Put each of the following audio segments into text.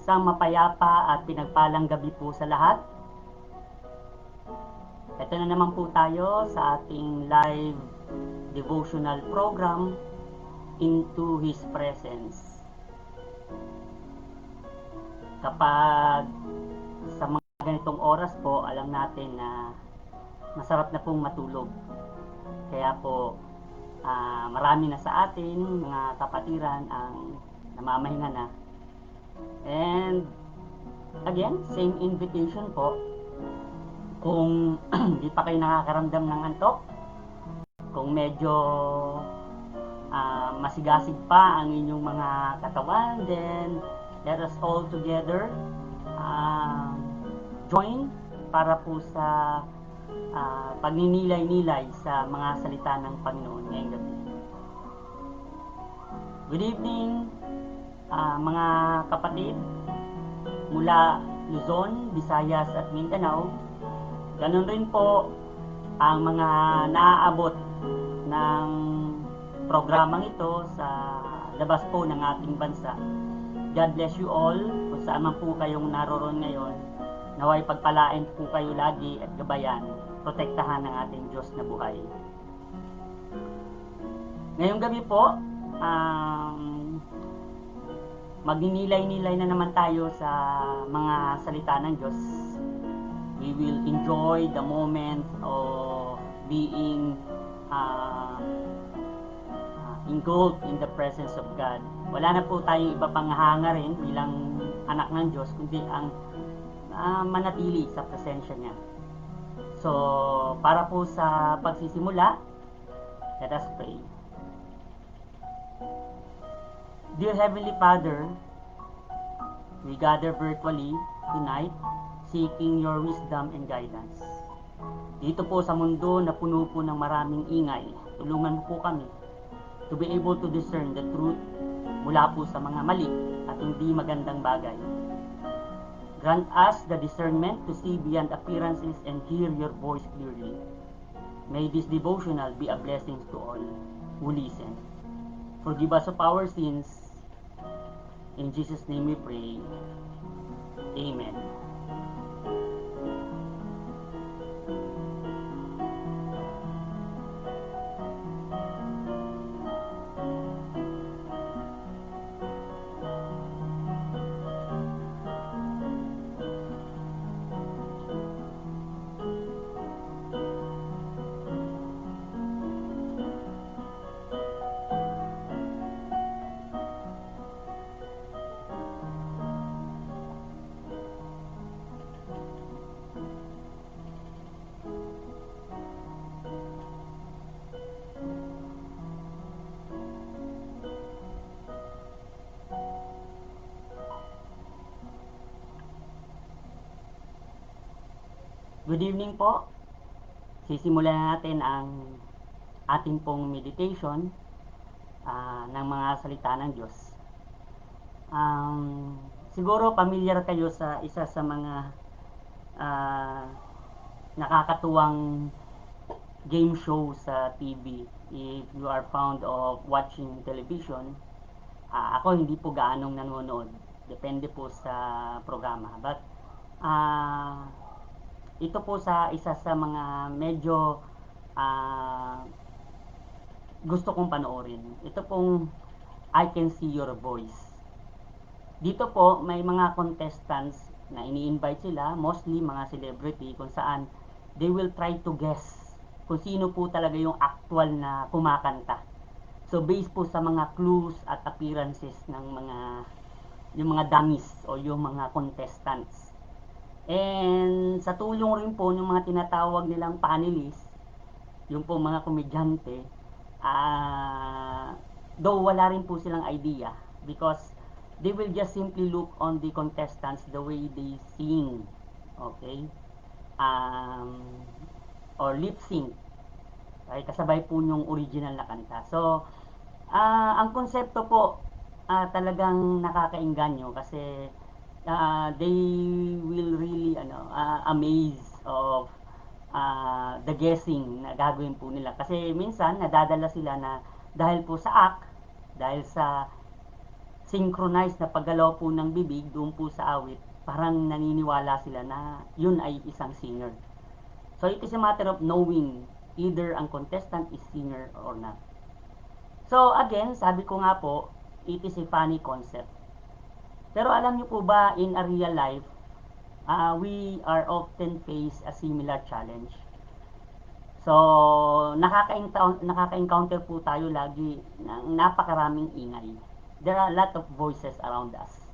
Isang mapayapa at pinagpalang gabi po sa lahat. Ito na naman po tayo sa ating live devotional program, Into His Presence. Kapag sa mga ganitong oras po, alam natin na masarap na pong matulog. Kaya po, marami na sa atin, mga kapatiran, ang namamahinga na. And again, same invitation po. Kung hindi pa kayo nakakaramdam ng antok, kung medyo masigasig pa ang inyong mga katawan, then let us all together join para po sa pagninilay-nilay sa mga salita ng Panginoon ngayong gabi. Good evening, mga kapatid mula Luzon, Visayas at Mindanao. Ganun rin po ang mga naaabot ng programang ito sa labas po ng ating bansa. God bless you all kung saan man po kayong naroon ngayon. Naway pagpalain po kayo lagi at gabayan, protektahan ng ating Diyos na buhay. Ngayong gabi po, magninilay-nilay na naman tayo sa mga salita ng Diyos. We will enjoy the moment of being engulfed in the presence of God. Wala na po tayong iba pang hangarin bilang anak ng Diyos, kundi ang manatili sa presensya niya. So, para po sa pagsisimula, let us pray. Dear Heavenly Father, we gather virtually tonight seeking your wisdom and guidance. Dito po sa mundo na puno po ng maraming ingay, tulungan mo po kami to be able to discern the truth mula po sa mga mali at hindi magandang bagay. Grant us the discernment to see beyond appearances and hear your voice clearly. May this devotional be a blessing to all who listen. Forgive us of our sins. In Jesus' name we pray. Amen. Good evening po. Sisimulan natin ang ating pong meditation ng mga salita ng Diyos. Siguro familiar kayo sa isa sa mga nakakatuwang game show sa TV. If you are fond of watching television, ako hindi po gaanong nanonood. Depende po sa programa. But ito po sa isa sa mga medyo gusto kong panoorin. Ito pong I Can See Your Voice. Dito po may mga contestants na ini-invite sila, mostly mga celebrity, kung saan they will try to guess kung sino po talaga yung actual na kumakanta. So based po sa mga clues at appearances ng yung mga dummies o yung mga contestants. And sa tulong rin po ng mga tinatawag nilang panelists, yung po mga komedyante, though wala rin po silang idea because they will just simply look on the contestants the way they sing, okay? Or lip sync, okay? Kasabay po yung original na kanta. So, ang konsepto po talagang nakakainganyo kasi they will really amaze of the guessing na gagawin po nila. Kasi minsan nadadala sila na dahil po sa act, dahil sa synchronized na paggalaw po ng bibig doon po sa awit, parang naniniwala sila na yun ay isang singer. So it is a matter of knowing either ang contestant is singer or not. So again, sabi ko nga po, it is a funny concept. Pero alam niyo po ba, in a real life, we are often face a similar challenge. So, nakaka-encounter po tayo lagi ng napakaraming ingay. There are a lot of voices around us.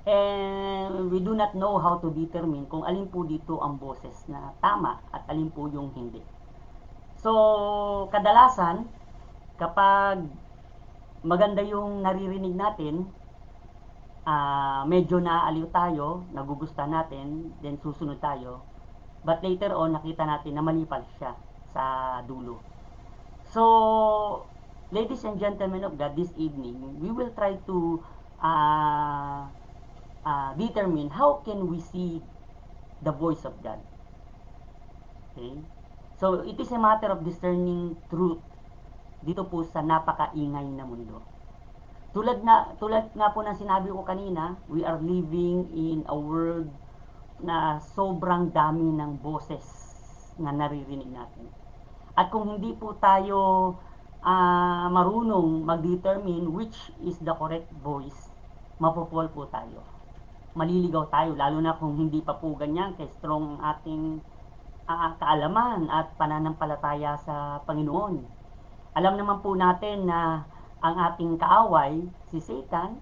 And we do not know how to determine kung alin po dito ang boses na tama at alin po yung hindi. So, kadalasan, kapag maganda yung naririnig natin, medyo naaaliw tayo, nagugustuhan natin, then susunod tayo. But later on, nakita natin na mali pala siya sa dulo. So, ladies and gentlemen of God, this evening, we will try to determine how can we see the voice of God. Okay? So, it is a matter of discerning truth dito po sa napakaingay na mundo. Tulad nga po ng sinabi ko kanina, we are living in a world na sobrang dami ng boses na naririnig natin. At kung hindi po tayo marunong mag-determine which is the correct voice, mapopol po tayo. Maliligaw tayo, lalo na kung hindi pa po ganyan ka-strong ang ating kaalaman at pananampalataya sa Panginoon. Alam naman po natin na ang ating kaaway, si Satan,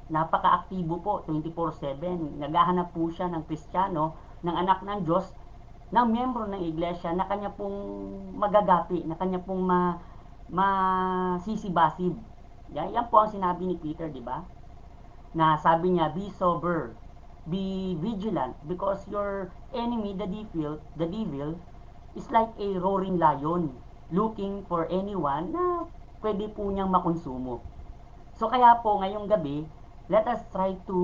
napaka-aktibo po, 24/7. Naghahanap po siya ng Kristiyano, ng anak ng Diyos, ng miyembro ng iglesia na kanya pong magagapi, na kanya pong masisibasib. Yan po ang sinabi ni Peter, di ba? Na sabi niya, be sober, be vigilant, because your enemy, the devil is like a roaring lion, looking for anyone na pwede po niyang makonsumo. So kaya po ngayong gabi, let us try to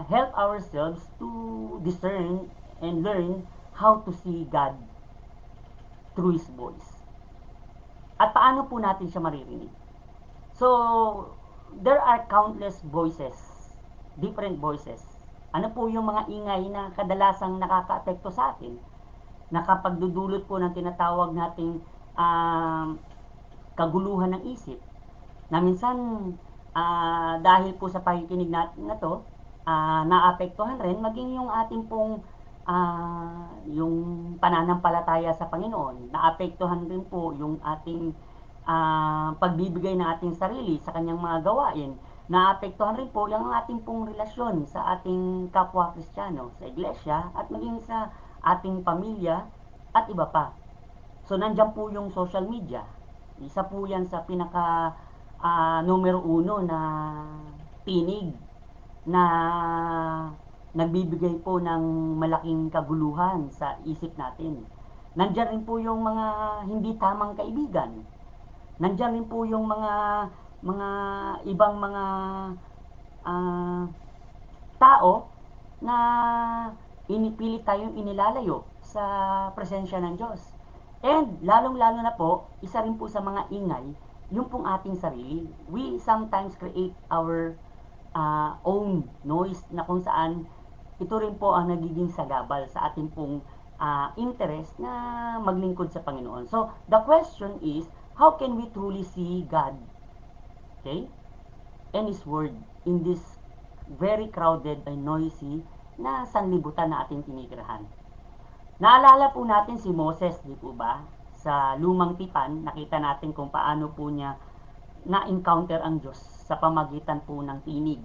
help ourselves to discern and learn how to see God through His voice. At paano po natin siya maririnig? So, there are countless voices, different voices. Ano po yung mga ingay na kadalasang nakaka-apekto sa atin? Nakapagdudulot po ng tinatawag nating kaguluhan ng isip. Na minsan, dahil po sa pakikinig natin na to, naapektuhan rin maging yung ating pong yung pananampalataya sa Panginoon. Naapektuhan rin po yung ating pagbibigay ng ating sarili sa kanyang mga gawain. Naapektuhan rin po yung ating pong relasyon sa ating kapwa Kristiyano, sa iglesia, at maging sa ating pamilya, at iba pa. So, nandyan po yung social media. Isa po yan sa pinaka numero 1 na tinig na nagbibigay po ng malaking kaguluhan sa isip natin. Nandiyan rin po yung mga hindi tamang kaibigan. Nandiyan rin po yung mga ibang mga tao na inipilit tayong inilalayo sa presensya ng Diyos. And lalong-lalo na po, isa rin po sa mga ingay, yung pong ating sarili. We sometimes create our own noise na kung saan ito rin po ang nagiging sagabal sa ating pong interest na maglingkod sa Panginoon. So, the question is, how can we truly see God, okay, and His Word in this very crowded and noisy na sanlibutan na ating tinitirahan? Naalala po natin si Moses, di po ba? Sa Lumang Tipan, nakita natin kung paano po niya na-encounter ang Diyos sa pamagitan po ng tinig.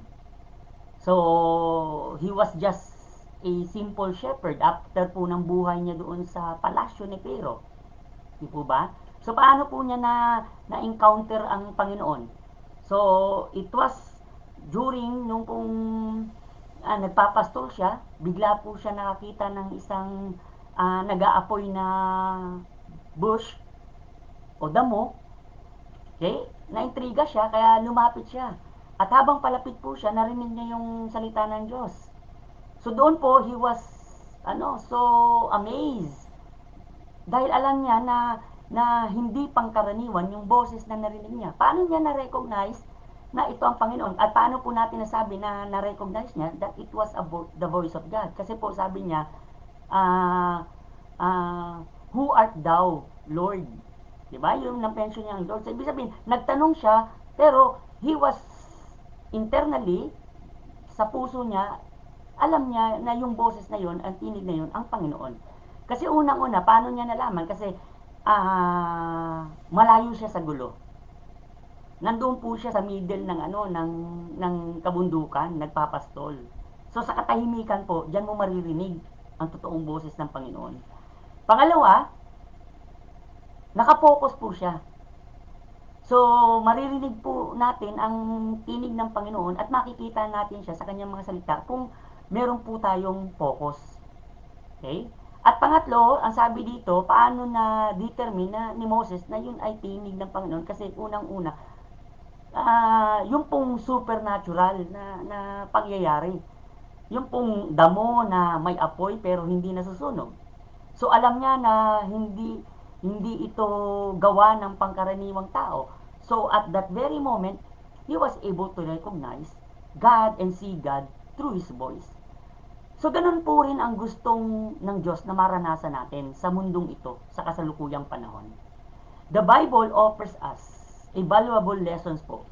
So, he was just a simple shepherd after po ng buhay niya doon sa palasyo ni Pero. Di po ba? So, paano po niya na-encounter ang Panginoon? So, it was during nung kung nagpapastol siya, bigla po siya nakakita ng isang nag-aapoy na bush o damo. Okay? Naintriga siya, kaya lumapit siya. At habang palapit po siya, narinig niya yung salita ng Diyos. So doon po, he was so amazed. Dahil alam niya na hindi pangkaraniwan yung boses na narinig niya. Paano niya na-recognize na ito ang Panginoon. At paano po natin nasabi na na-recognize niya that it was the voice of God? Kasi po sabi niya, ah, who art thou, Lord? Diba? Yung na-mention niya ang Lord. So, ibig sabihin, nagtanong siya, pero he was internally, sa puso niya, alam niya na yung boses na yon, ang tinig na yon, ang Panginoon. Kasi unang-una, paano niya nalaman? Kasi malayo siya sa gulo. Nandoon po siya sa middle ng ng kabundukan, nagpapastol. So sa katahimikan po, diyan mo maririnig ang totoong boses ng Panginoon. Pangalawa, nakapokus po siya. So maririnig po natin ang tinig ng Panginoon at makikita natin siya sa kanyang mga salita kung meron po tayong focus. Okay? At pangatlo, ang sabi dito, paano na determine na ni Moses na yun ay tinig ng Panginoon? Kasi unang-una, yung pong supernatural na pangyayari. Yung pong damo na may apoy pero hindi nasusunog. So alam niya na hindi ito gawa ng pangkaraniwang tao. So at that very moment, he was able to recognize God and see God through His voice. So ganun po rin ang gustong ng Diyos na maranasan natin sa mundong ito sa kasalukuyang panahon. The Bible offers us a valuable lessons po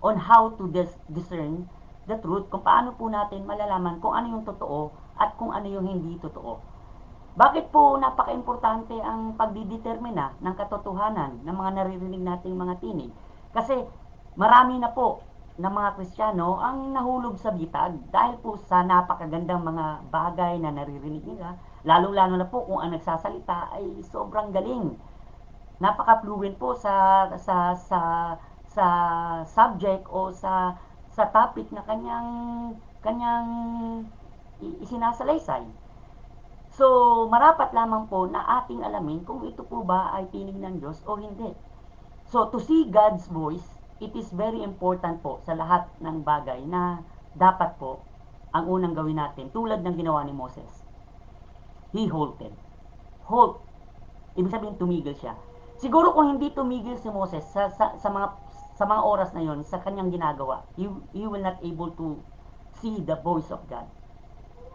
on how to discern the truth, kung paano po natin malalaman kung ano yung totoo at kung ano yung hindi totoo. Bakit po napaka-importante ang pagdidetermina ng katotohanan ng mga naririnig nating mga tinig? Kasi marami na po ng mga Kristiyano ang nahulog sa bitag dahil po sa napakagandang mga bagay na naririnig nila, lalong-lalo na po kung ang nagsasalita ay sobrang galing. Napaka-fluent po sa subject o sa topic na kanyang isinasalaysay. So, marapat lamang po na ating alamin kung ito po ba ay tinig ng Diyos o hindi. So, to see God's voice, it is very important po sa lahat ng bagay na dapat po ang unang gawin natin tulad ng ginawa ni Moses. He halted. Halt. Ibig sabihin tumigil siya. Siguro kung hindi tumigil si Moses sa mga oras na yon sa kanyang ginagawa, he will not able to see the voice of God.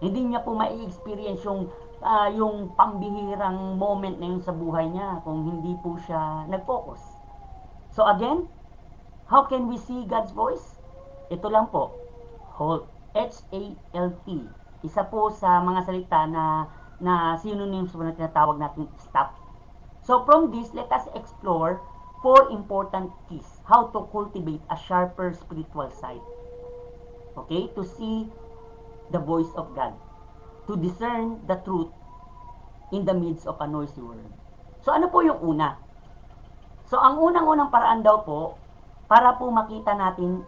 Hindi niya po mai-experience yung pambihirang moment na yun sa buhay niya kung hindi po siya nag-focus. So again, how can we see God's voice? Ito lang po, halt. H-A-L-T. Isa po sa mga salita na synonyms po na tinatawag natin stop. So from this, let us explore 4 important keys how to cultivate a sharper spiritual sight. Okay? To see the voice of God. To discern the truth in the midst of a noisy world. So ano po yung una? So ang unang-unang paraan daw po para po makita natin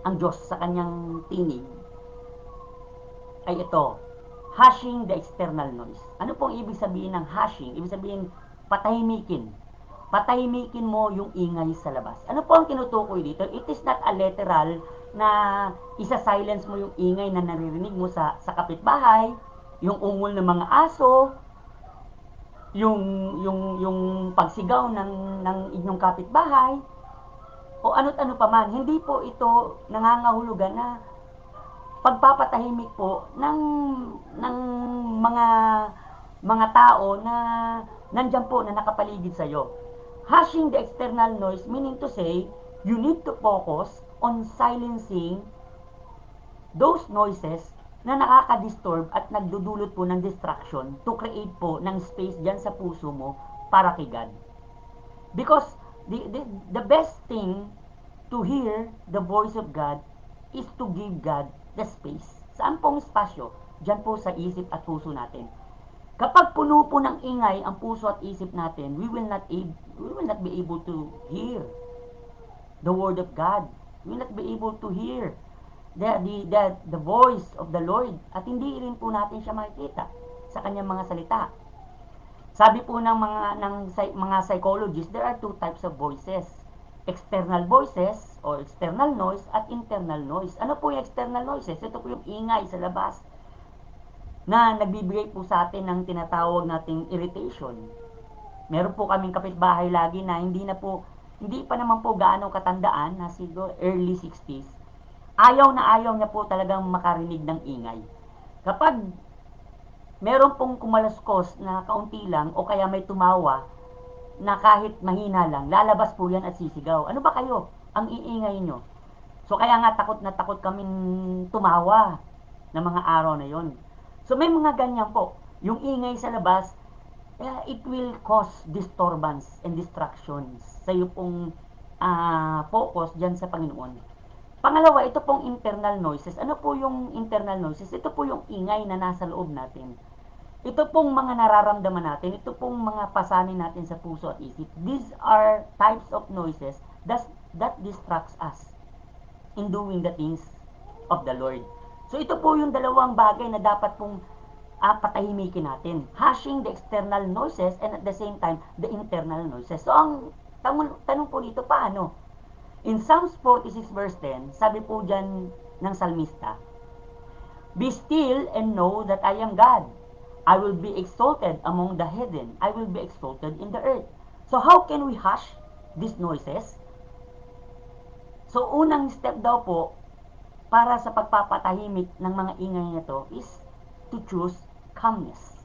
ang Diyos sa kanyang tinig ay ito, hushing the external noise. Ano pong ibig sabihin ng hushing? Ibig sabihin patahimikin. Patahimikin mo yung ingay sa labas. Ano po ang tinutukoy dito? It is not a literal na isa-silence mo yung ingay na naririnig mo sa kapitbahay, yung ungol ng mga aso, yung yung pagsigaw ng inyong kapitbahay o ano't ano pa man. Hindi po ito nangangahulugan na pagpapatahimik po ng mga mga tao na nandiyan po na nakapaligid sa iyo. Hushing the external noise meaning to say, you need to focus on silencing those noises na nakaka-disturb at nagdudulot po ng distraction to create po ng space dyan sa puso mo para kay God. Because the best thing to hear the voice of God is to give God the space. Saan pong espasyo? Diyan po sa isip at puso natin. Kapag puno po ng ingay ang puso at isip natin, we will not be able to hear the word of God. We will not be able to hear the voice of the Lord at hindi rin po natin siya makikita sa kanyang mga salita. Sabi po ng mga psychologists, there are 2 types of voices. External voices or external noise at internal noise. Ano po yung external noises? Ito po yung ingay sa labas na nagbibigay po sa atin ng tinatawag nating irritation. Meron po kaming kapitbahay lagi na hindi pa naman po gaano katandaan, na siguro early 60s, ayaw na ayaw niya po talagang makarinig ng ingay. Kapag meron pong kumalaskos na kaunti lang o kaya may tumawa na kahit mahina lang, lalabas po yan at sisigaw. Ano ba kayo? Ang iingay nyo. So kaya nga takot na takot kaming tumawa ng mga araw na yon. So may mga ganyan po. Yung ingay sa labas, it will cause disturbance and distractions sa iyo pong focus dyan sa Panginoon. Pangalawa, ito pong internal noises. Ano po yung internal noises? Ito po yung ingay na nasa loob natin. Ito pong mga nararamdaman natin, ito pong mga pasanin natin sa puso at isip. These are types of noises that distracts us in doing the things of the Lord. So ito po yung dalawang bagay na dapat pong patahimikin natin. Hushing the external noises and at the same time, the internal noises. So ang tanong po dito, paano? In Psalms 46 verse 10, sabi po dyan ng salmista, "Be still and know that I am God. I will be exalted among the heathen. I will be exalted in the earth." So how can we hush these noises? So unang step daw po para sa pagpapatahimik ng mga ingay nito is to choose calmness.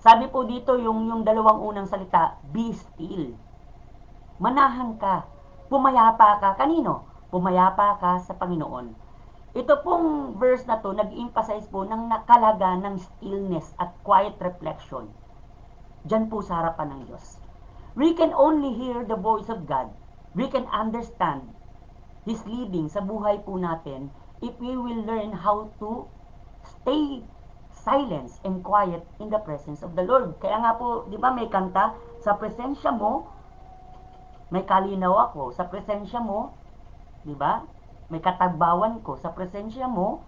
Sabi po dito yung dalawang unang salita, be still. Manahan ka. Pumayapa ka. Kanino? Pumayapa ka sa Panginoon. Ito pong verse na to, nag-emphasize po ng nakalaga ng stillness at quiet reflection. Diyan po sa harapan ng Diyos. We can only hear the voice of God. We can understand His leading sa buhay po natin if we will learn how to stay silence and quiet in the presence of the Lord. Kaya nga po, di ba may kanta, sa presensya mo, may kalinaw ako. Sa presensya mo, di ba? May katagbawan ko sa presensya mo,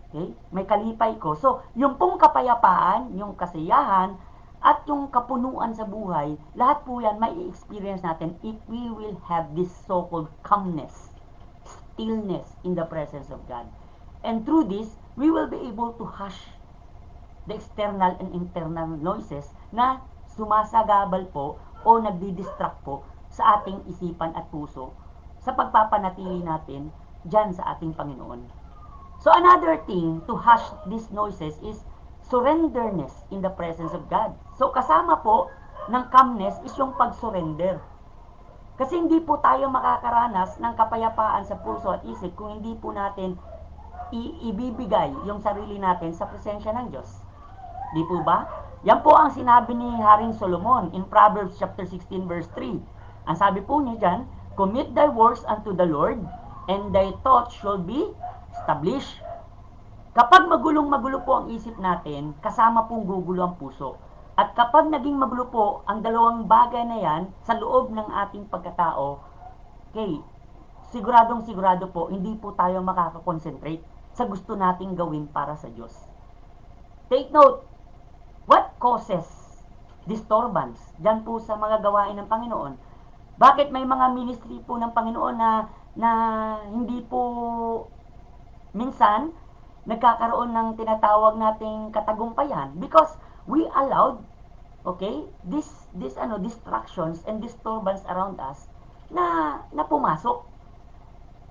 okay? May kalipay ko. So, yung pong kapayapaan, yung kasiyahan, at yung kapunuan sa buhay, lahat po yan may experience natin if we will have this so-called calmness, stillness in the presence of God. And through this, we will be able to hush the external and internal noises na sumasagabal po o nagdi-distract po sa ating isipan at puso sa pagpapanatili natin dyan sa ating Panginoon. So another thing to hush these noises is surrenderness in the presence of God. So kasama po ng calmness is yung pag-surrender. Kasi hindi po tayo makakaranas ng kapayapaan sa puso at isip kung hindi po natin ibibigay yung sarili natin sa presensya ng Diyos. Di po ba? Yan po ang sinabi ni Haring Solomon in Proverbs chapter 16 verse 3. Ang sabi po niya dyan, "Commit thy works unto the Lord, and thy thoughts shall be established." Kapag magulong-magulo po ang isip natin, kasama pong gugulo ang puso. At kapag naging magulo po ang dalawang bagay na yan sa loob ng ating pagkatao, okay, siguradong sigurado po, hindi po tayo makakakonsentrate sa gusto nating gawin para sa Diyos. Take note, what causes disturbance dyan po sa mga gawain ng Panginoon? Bakit may mga ministry po ng Panginoon na hindi po minsan nagkakaroon ng tinatawag nating katagumpayan? Because we allowed, okay, this distractions and disturbance around us na pumasok.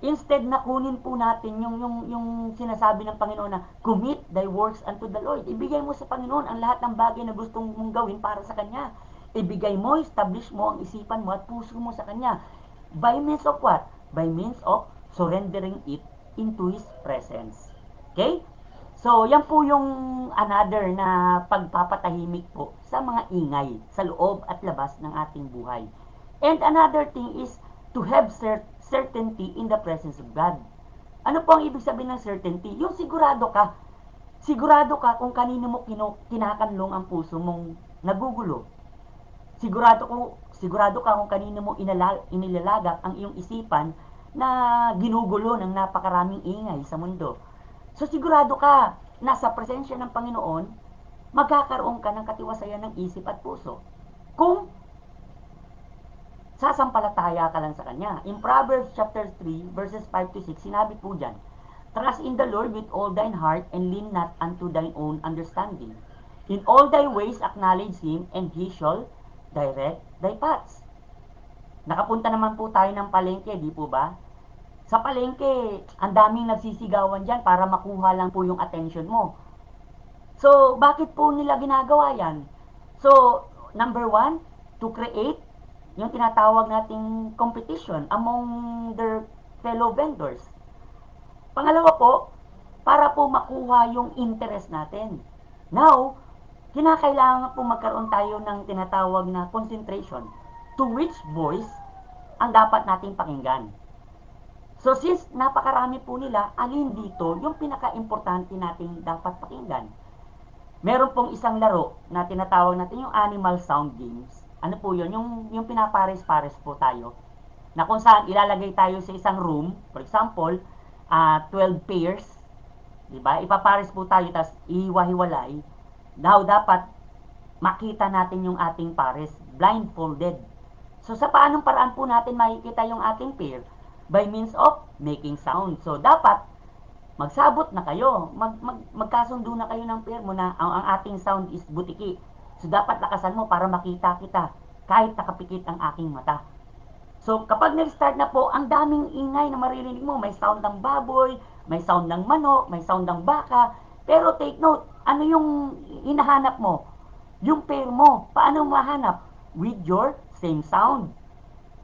Instead na kunin po natin yung sinasabi ng Panginoon na commit thy works unto the Lord. Ibigay mo sa Panginoon ang lahat ng bagay na gustong mong gawin para sa Kanya. Ibigay mo, establish mo ang isipan mo at puso mo sa Kanya. By means of what? By means of surrendering it into His presence. Okay? So, yan po yung another na pagpapatahimik po sa mga ingay sa loob at labas ng ating buhay. And another thing is to have certainty in the presence of God. Ano po ang ibig sabihin ng certainty? Yung sigurado ka. Sigurado ka kung kanino mo kinakanlong ang puso mong nagugulo. Sigurado ka kung kanino mo inilalagak ang iyong isipan na ginugulo ng napakaraming ingay sa mundo. So sigurado ka na sa presensya ng Panginoon, magkakaroon ka ng katiwasayan ng isip at puso. Kung sasampalataya ka lang sa Kanya. In Proverbs chapter 3, verses 5 to 6, sinabi po dyan, "Trust in the Lord with all thine heart, and lean not unto thine own understanding. In all thy ways acknowledge Him, and He shall direct thy paths." Nakapunta naman po tayo ng palengke, di po ba? Sa palengke, ang daming nagsisigawan dyan para makuha lang po yung attention mo. So, bakit po nila ginagawa yan? So, number one, to create yung tinatawag nating competition among their fellow vendors. Pangalawa po, para po makuha yung interest natin. Now, kinakailangan po magkaroon tayo ng tinatawag na concentration to which voice ang dapat nating pakinggan. So since napakarami po nila, alin dito yung pinaka-importante nating dapat pakinggan? Meron pong isang laro na tinatawag natin yung animal sound games. Ano po yun? Yung pinapares-pares po tayo. Na kung saan ilalagay tayo sa isang room, for example, 12 pairs, di ba? Ipapares po tayo, tapos ihiwa-hiwalay. Now, dapat makita natin yung ating pares, blindfolded. So, sa paanong paraan po natin makikita yung ating pair? By means of making sound. So, dapat magsabot na kayo. Magkasundo na kayo ng pair mo na ang ating sound is butiki. So, dapat lakasan mo para makita kita kahit nakapikit ang aking mata. So, kapag nag-start na po, ang daming ingay na maririnig mo. May sound ng baboy, may sound ng manok, may sound ng baka. Pero take note, ano yung hinahanap mo? Yung pair mo. Paano mahanap? With your same sound.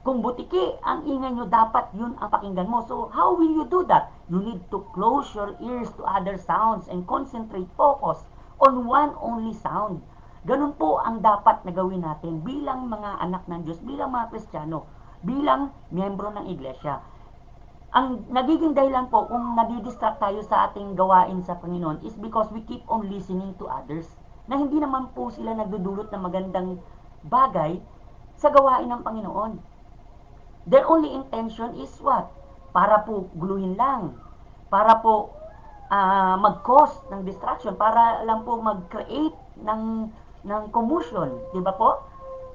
Kung butiki ang ingay nyo, dapat yun ang pakinggan mo. So, how will you do that? You need to close your ears to other sounds and concentrate, focus on one only sound. Ganun po ang dapat na gawin natin bilang mga anak ng Diyos, bilang mga Kristiyano, bilang miyembro ng iglesia. Ang nagiging dahilan po kung nadidistract tayo sa ating gawain sa Panginoon is because we keep on listening to others na hindi naman po sila nagdudulot ng magandang bagay sa gawain ng Panginoon. Their only intention is what? Para po guluhin lang. Para po mag-cause ng distraction. Para lang po mag-create ng commotion. Diba po?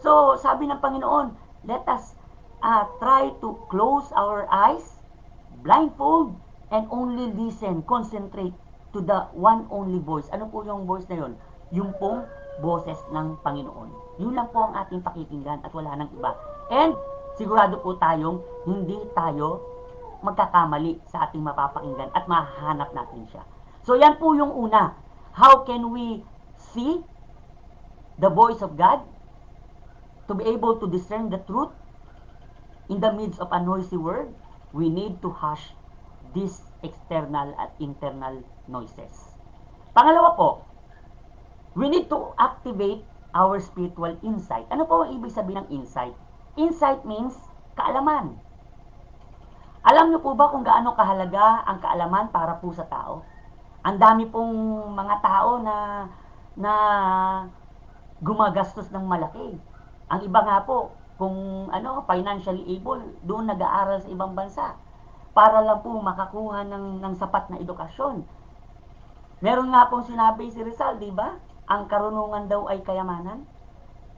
So, sabi ng Panginoon, let us try to close our eyes, blindfold, and only listen, concentrate to the one only voice. Ano po yung voice na yun? Yung pong boses ng Panginoon. Yun lang po ang ating pakikinggan at wala nang iba. And sigurado po tayong hindi tayo magkakamali sa ating mapapakinggan at mahahanap natin siya. So yan po yung una. How can we see the voice of God? To be able to discern the truth in the midst of a noisy world, we need to hush these external at internal noises. Pangalawa po, we need to activate our spiritual insight. Ano po ang ibig sabihin ng insight? Insight means kaalaman. Alam niyo po ba kung gaano kahalaga ang kaalaman para po sa tao? Ang dami pong mga tao na gumagastos ng malaki. Ang iba nga po, kung financially able, doon nag-aaral sa ibang bansa para lang po makakuha ng sapat na edukasyon. Meron nga pong sinabi si Rizal, di ba? Ang karunungan daw ay kayamanan.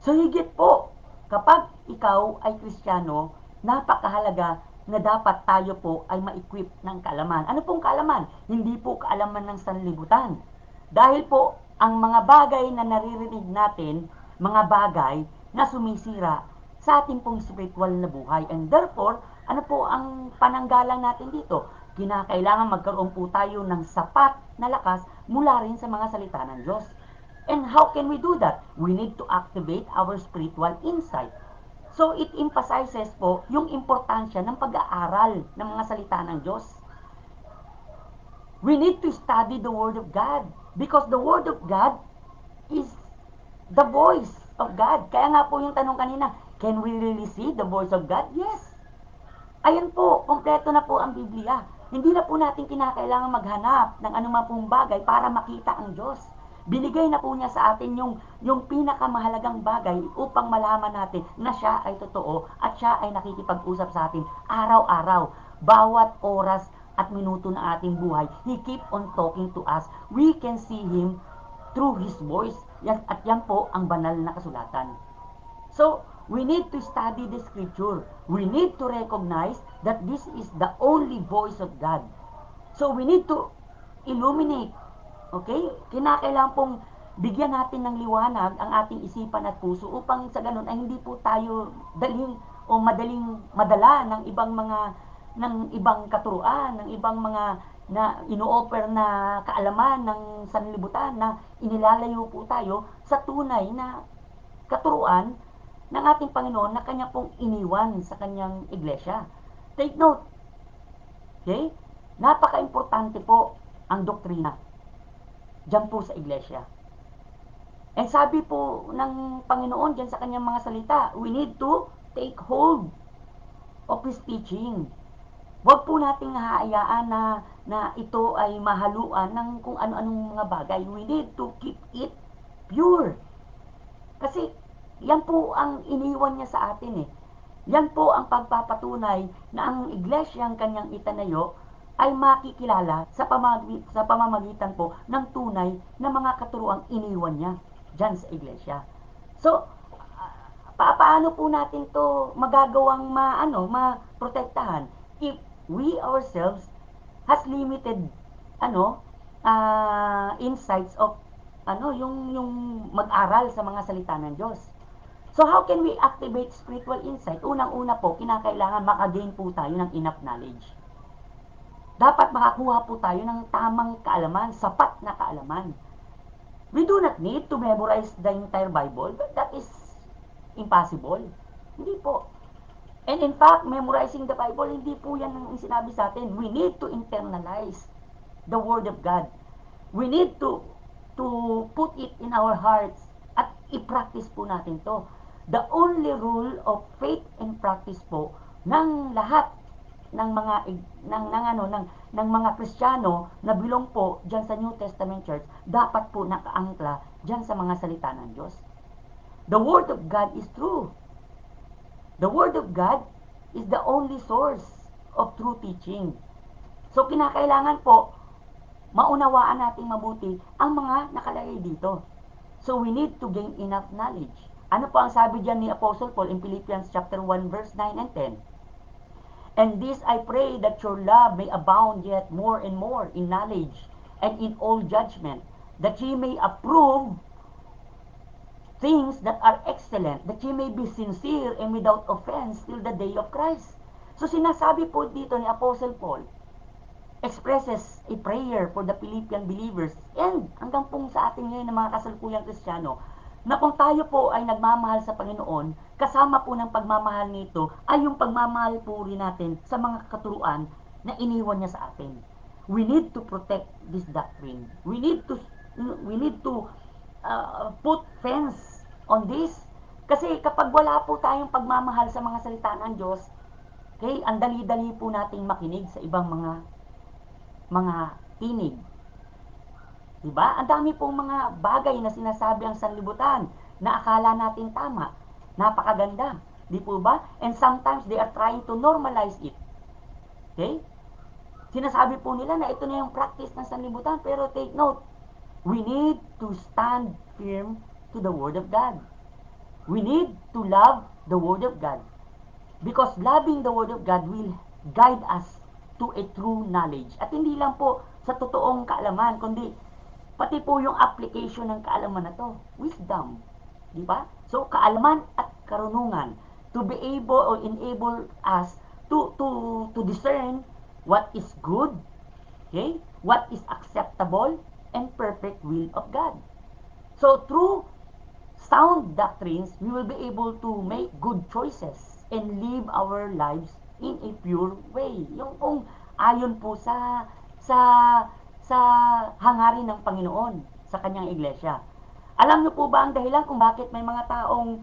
So higit po, kapag ikaw ay Kristiyano, napakahalaga na dapat tayo po ay ma-equip ng kaalaman. Ano pong kaalaman? Hindi po kaalaman ng sanlibutan. Dahil po, ang mga bagay na naririnig natin, mga bagay na sumisira sa ating pong spiritual na buhay. And therefore, ano po ang pananggalang natin dito? Kinakailangan magkaroon po tayo ng sapat na lakas mula rin sa mga salita ng Diyos. And how can we do that? We need to activate our spiritual insight. So it emphasizes po yung importansya ng pag-aaral ng mga salita ng Diyos. We need to study the Word of God because the Word of God is the voice of God. Kaya nga po yung tanong kanina, can we really see the voice of God? Yes. Ayan po, kompleto na po ang Biblia. Hindi na po natin kinakailangan maghanap ng anumang pong bagay para makita ang Diyos. Binigay na po niya sa atin yung pinakamahalagang bagay upang malaman natin na siya ay totoo at siya ay nakikipag-usap sa atin araw-araw. Bawat oras at minuto ng ating buhay, He keep on talking to us. We can see Him through His voice. At yan po ang banal na kasulatan. So, we need to study the scripture. We need to recognize that this is the only voice of God. So, we need to illuminate. Okay? Kinakailangan pong bigyan natin ng liwanag ang ating isipan at puso upang sa ganun ay hindi po tayo dalhin o madaling madala ng ibang katuruan, ng ibang mga na ino-offer na kaalaman ng sanlibutan na inilalayo po tayo sa tunay na katuruan ng ating Panginoon na kanya pong iniwan sa kanyang iglesia. Take note, okay? Napaka-importante po ang doktrina dyan po sa iglesia. And sabi po ng Panginoon dyan sa kanyang mga salita, we need to take hold of His teaching. Huwag po nating haayaan na ito ay mahaluan ng kung ano-anong mga bagay. We need to keep it pure. Kasi yan po ang iniwan niya sa atin eh. Yan po ang pagpapatunay na ang iglesyang kanyang itanayo ay makikilala sa pamamagitan po ng tunay na mga katuruang iniwan niya dyan sa iglesia. So, paano po natin to magagawang maprotektahan if we ourselves has limited insights of yung mag-aral sa mga salita ng Diyos. So how can we activate spiritual insight? Unang-una po, kinakailangan makagain po tayo ng enough knowledge. Dapat makakuha po tayo ng tamang kaalaman, sapat na kaalaman. We do not need to memorize the entire Bible, but that is impossible. Hindi po. And in fact, memorizing the Bible, hindi po yan ang sinabi sa atin. We need to internalize the Word of God. We need to put it in our hearts at i-practice po natin to. The only rule of faith and practice po ng lahat ng mga Kristiyano na bilong po diyan sa New Testament Church, dapat po nakaangkla diyan sa mga salita ng Diyos. The Word of God is true. The Word of God is the only source of true teaching. So kinakailangan po maunawaan nating mabuti ang mga nakalagay dito. So we need to gain enough knowledge. Ano po ang sabi diyan ni Apostle Paul in Philippians chapter 1 verse 9 and 10? And this I pray that your love may abound yet more and more in knowledge and in all judgment, that ye may approve things that are excellent, that ye may be sincere and without offense till the day of Christ. So sinasabi po dito ni Apostle Paul, expresses a prayer for the Philippian believers and hanggang pong sa ating ngayon ng mga kasalukuyang Kristiyano, na kung tayo po ay nagmamahal sa Panginoon, kasama po ng pagmamahal nito ay yung pagmamahal po rin natin sa mga katuruan na iniwan niya sa atin. We need to protect this doctrine. We need to put fence on this. Kasi kapag wala po tayong pagmamahal sa mga salita ng Diyos, okay, ang dali-dali po nating makinig sa ibang mga tinig. Diba? Ang dami pong mga bagay na sinasabi ang sanlibutan na akala natin tama. Napakaganda. Di po ba? And sometimes they are trying to normalize it. Okay? Sinasabi po nila na ito na yung practice ng sanlibutan. Pero take note, we need to stand firm to the Word of God. We need to love the Word of God. Because loving the Word of God will guide us to a true knowledge. At hindi lang po sa totoong kaalaman, kundi pati po yung application ng kaalaman na to. Wisdom. Di ba? So, kaalaman at karunungan to be able or enable us to discern what is good, okay? What is acceptable and perfect will of God. So, through sound doctrines, we will be able to make good choices and live our lives in a pure way. Yung kung ayon po sa sa hangarin ng Panginoon sa kanyang iglesia. Alam niyo po ba ang dahilan kung bakit may mga taong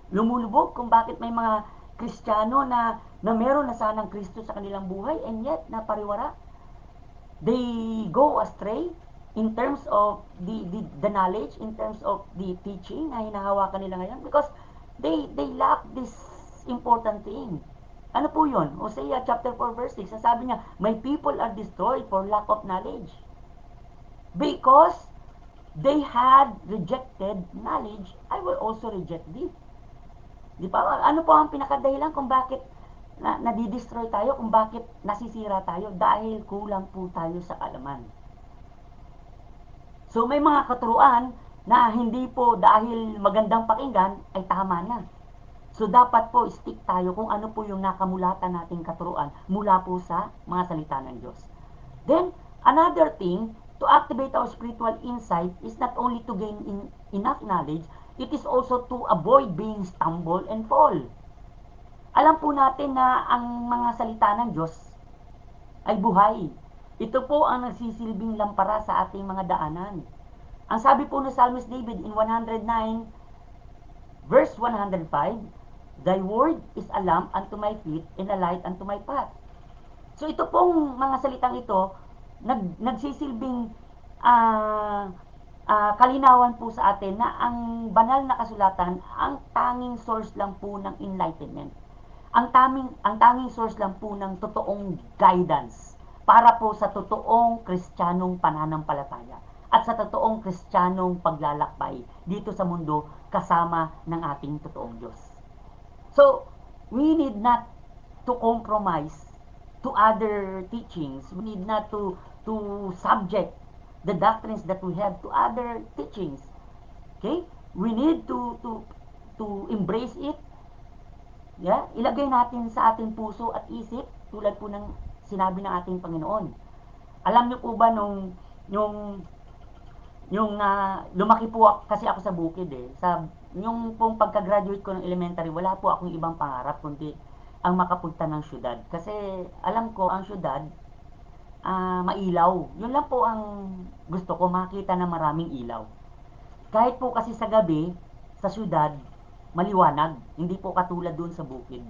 lumulubog, kung bakit may mga Kristiyano na meron na sanang Kristo sa kanilang buhay and yet napariwara? They go astray in terms of the knowledge, in terms of the teaching na hinahawakan nila ngayon because they lack this important thing. Ano po yun? Hosea chapter 4 verse 6, sabi niya, my people are destroyed for lack of knowledge. Because they had rejected knowledge, I will also reject thee. Di ba? Ano po ang pinakadahilan kung bakit nadidestroy tayo, kung bakit nasisira tayo? Dahil kulang po tayo sa kaalaman. So may mga katuruan na hindi po dahil magandang pakinggan ay tama na. So dapat po stick tayo kung ano po yung nakamulatan nating katuruan mula po sa mga salita ng Diyos. Then, another thing, to activate our spiritual insight is not only to gain enough knowledge, it is also to avoid being stumble and fall. Alam po natin na ang mga salita ng Diyos ay buhay. Ito po ang nagsisilbing lampara sa ating mga daanan. Ang sabi po ni Psalmist David in 109, verse 105, Thy word is a lamp unto my feet and a light unto my path. So ito pong mga salitang ito, nagsisilbing kalinawan po sa atin na ang banal na kasulatan, ang tanging source lang po ng enlightenment. Ang tanging source lang po ng totoong guidance para po sa totoong kristyanong pananampalataya at sa totoong kristyanong paglalakbay dito sa mundo kasama ng ating totoong Diyos. So, we need not to compromise to other teachings. We need not to subject the doctrines that we have to other teachings. Okay? We need to embrace it. Yeah? Ilagay natin sa ating puso at isip tulad po ng sinabi ng ating Panginoon. Alam niyo po ba lumaki po kasi ako sa bukid yung pong pagka-graduate ko ng elementary, wala po akong ibang pangarap kundi ang makapunta ng syudad. Kasi alam ko ang syudad mailaw. Yun lang po ang gusto ko, makita na maraming ilaw. Kahit po kasi sa gabi, sa syudad, maliwanag. Hindi po katulad dun sa bukid.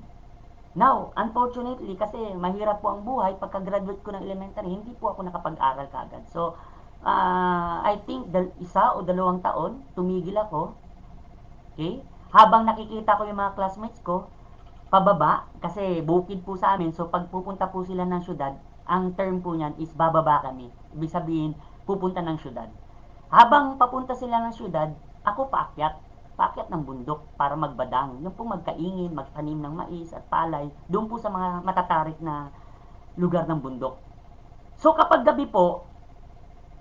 Now, unfortunately, kasi mahirap po ang buhay, pagka-graduate ko ng elementary, hindi po ako nakapag-aral kaagad. So, I think isa o dalawang taon, tumigil ako. Okay? Habang nakikita ko yung mga classmates ko, pababa, kasi bukid po sa amin, so pag pupunta po sila ng syudad, ang term po niyan is bababa kami. Ibig sabihin, pupunta ng syudad. Habang papunta sila ng syudad, ako paakyat ng bundok para magbadang. Yung po magkaingin, magtanim ng mais at palay, doon po sa mga matatarik na lugar ng bundok. So kapag gabi po,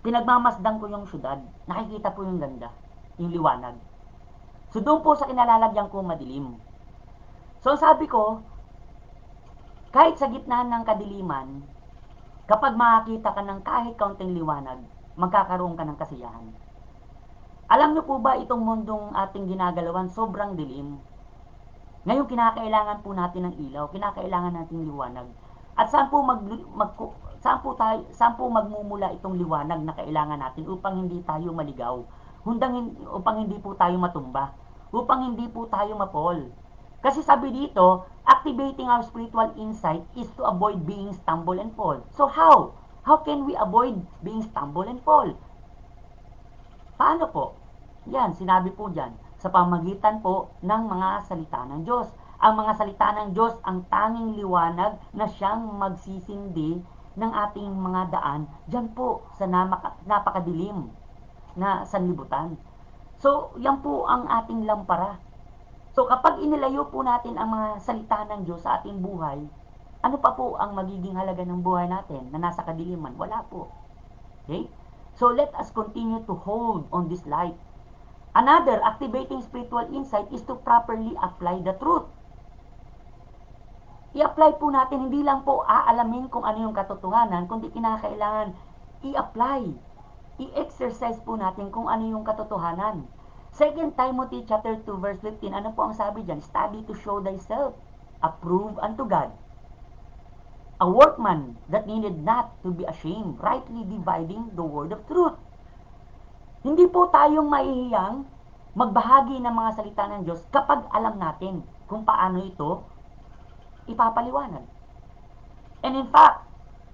pinagmamasdan ko yung syudad, nakikita po yung ganda, yung liwanag. So doon po sa kinalalagyan ko madilim. So sabi ko, kahit sa gitna ng kadiliman, kapag makakita ka ng kahit kaunting liwanag, magkakaroon ka ng kasiyahan. Alam niyo po ba itong mundong ating ginagalawan sobrang dilim? Ngayon kinakailangan po natin ng ilaw, kinakailangan natin liwanag. At saan po magmumula itong liwanag na kailangan natin upang hindi tayo maligaw, upang hindi po tayo matumba, upang hindi po tayo mapol. Kasi sabi dito, activating our spiritual insight is to avoid being stumble and fall. So how? How can we avoid being stumble and fall? Paano po? Yan, sinabi po dyan, sa pamagitan po ng mga salita ng Diyos. Ang mga salita ng Diyos ang tanging liwanag na siyang magsisindi ng ating mga daan dyan po sa napakadilim na sanlibutan. So, yan po ang ating lampara. So, kapag inilayo po natin ang mga salita ng Diyos sa ating buhay, ano pa po ang magiging halaga ng buhay natin na nasa kadiliman? Wala po. Okay? So, let us continue to hold on this light. Another activating spiritual insight is to properly apply the truth. I-apply po natin, hindi lang po aalamin kung ano yung katotohanan, kundi kinakailangan i-apply, i-exercise po natin kung ano yung katotohanan. 2 Timothy chapter 2 verse 15, ano po ang sabi dyan? Study to show thyself approved unto God, a workman that needed not to be ashamed, rightly dividing the word of truth. Hindi po tayong mahihiyang magbahagi ng mga salita ng Diyos kapag alam natin kung paano ito ipapaliwanag. And in fact,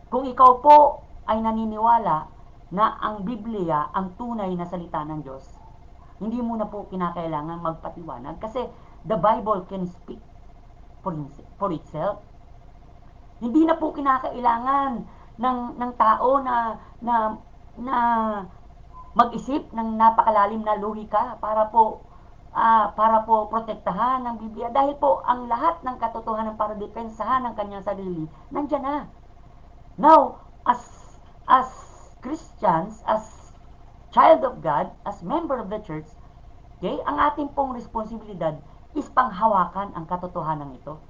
kung ikaw po ay naniniwala na ang Biblia ang tunay na salita ng Diyos, hindi mo na po kinakailangan magpatiwanag kasi the Bible can speak for itself. Hindi na po kinakailangan ng tao na mag-isip ng napakalalim na lohika para po protektahan ng Biblia dahil po ang lahat ng katotohanan para depensahan ng kanyang sarili nandiyan na. Now, as Christians, as child of God, as member of the church, okay, ang ating pong responsibilidad is panghawakan ang katotohanan ito.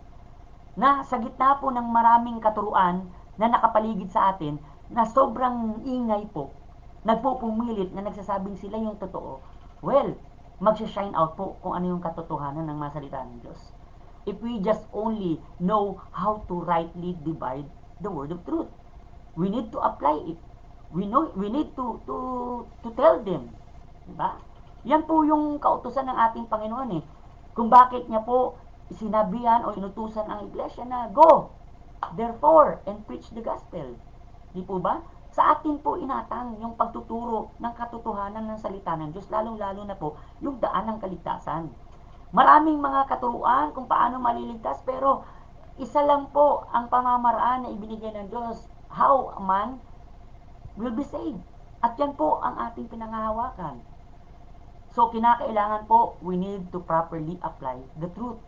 Na sa gitna po ng maraming katuruan na nakapaligid sa atin, na sobrang ingay po, nagpupumilit na nagsasabing sila yung totoo, well, magsha-shine out po kung ano yung katotohanan ng mga salita ng Diyos. If we just only know how to rightly divide the word of truth, we need to apply it. We need to tell them, diba? Yan po yung kautusan ng ating Panginoon eh. Kung bakit niya po sinabihan o inutusan ang iglesia na go, therefore, and preach the gospel. Di po ba? Sa atin po inatang yung pagtuturo ng katotohanan ng salita ng Diyos, lalong-lalo na po yung daan ng kaligtasan. Maraming mga katuruan kung paano maliligtas, pero isa lang po ang pamamaraan na ibinigay ng Diyos, how man will be saved. At yan po ang ating pinangahawakan. So, kinakailangan po, we need to properly apply the truth.